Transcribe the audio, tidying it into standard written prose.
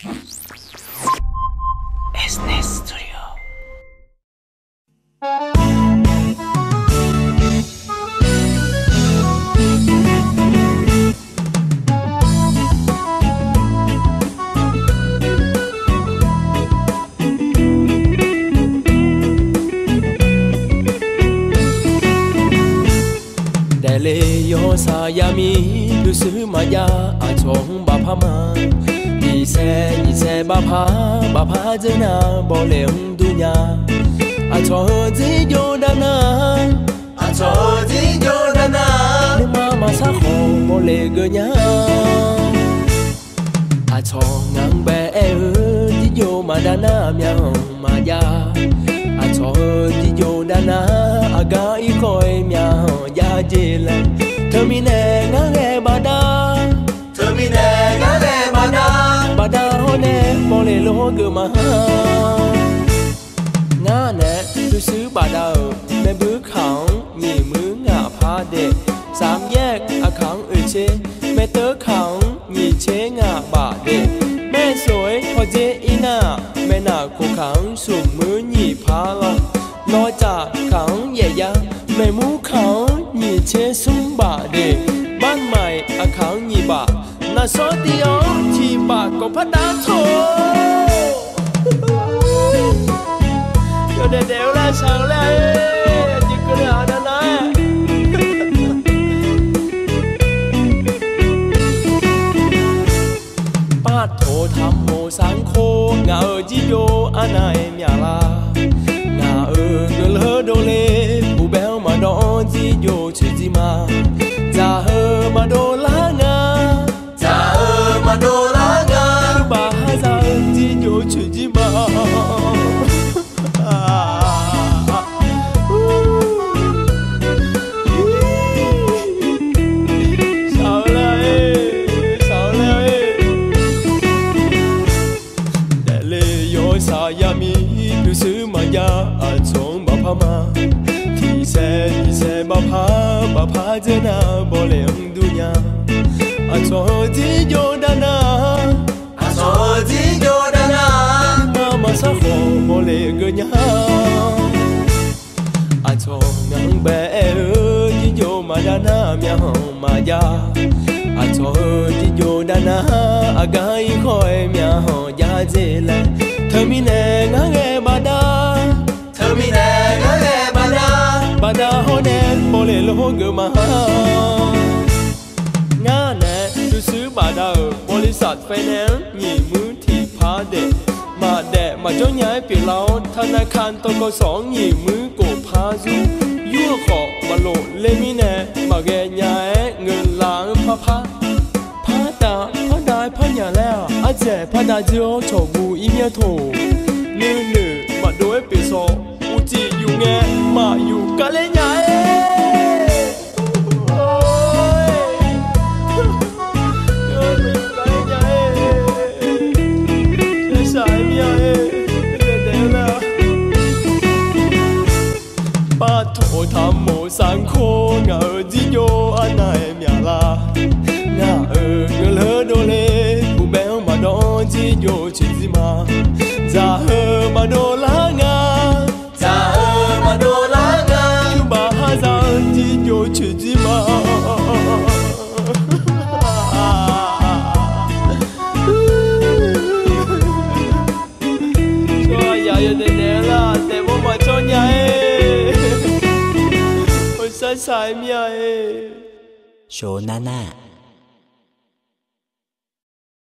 SNES Studio Yo sayami lusu maya achong bapama ni se bapa jena bolem dunya achong ji jodana ni mama sa kho mole genya achong ngang be ji yo madana mya maya achong ji jodana aga I koi mya ya jela Termine ngare bada bada hone mole lo gema nga ne tu sứ bada me bứ khang nhị mứ ngạ pha de sam yek a khang che me tớ khang nhị che ngạ ba de me soi ho je ina me na ko khang sum mứ nhị pha lo lo cha khang ye ya me mu khang nhị che sum ba de ban mai a khang nhị ba na so ti o chi ba ko pha da tho yo de la sang la ji ko na na pa tho tham mo sang kho nga ji yo anai mya la nga ngơ lơ do le bu bel ma do ji yo chi ji ma za hơ ma do la nga ba za ji yo chi ji ma sayami lusu maya achong bapama ti se bapa jena bolem dunya achong ji jodana mama sa kho mole genya achong ngang be ji yo madana mya maya achong ji jodana agai khoi mya ya jela Termine ngare bada bada hone mole lo gema nga ne tu sứ bada polisat finance nhị mứ thi pha de ma cho nhai pi laoธนาคารตกสnhị mứ ko pha zu yu kho ma lo le mi ne ma ge nhai ngun lang phaพะอย่าแล้วอาเจพะดาจิโอโฉบูอีเมียโถนื่มาโดยปิโซอูจิอยู่แงมาอยู่กะเลญาเอสายเมียเอเดแล้วป้าโถทำโมสังโคงาจิโยอันไหนเมียลาnga ngơ lơ do le bu bel ma do ji yo chi ji ma za hơ ma do la nga ba ha za ji yo chi ji ma cho ya yo de la de bo ma cho nya e oi sai sai mia e Show Nana